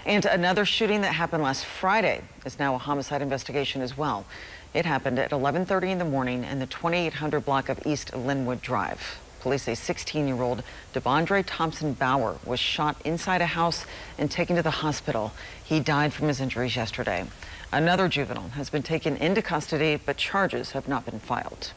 And another shooting that happened last Friday is now a homicide investigation as well. It happened at 11:30 in the morning in the 2800 block of East Linwood Drive. Police say 16-year-old Devondre Thompson Bauer was shot inside a house and taken to the hospital. He died from his injuries yesterday. Another juvenile has been taken into custody, but charges have not been filed.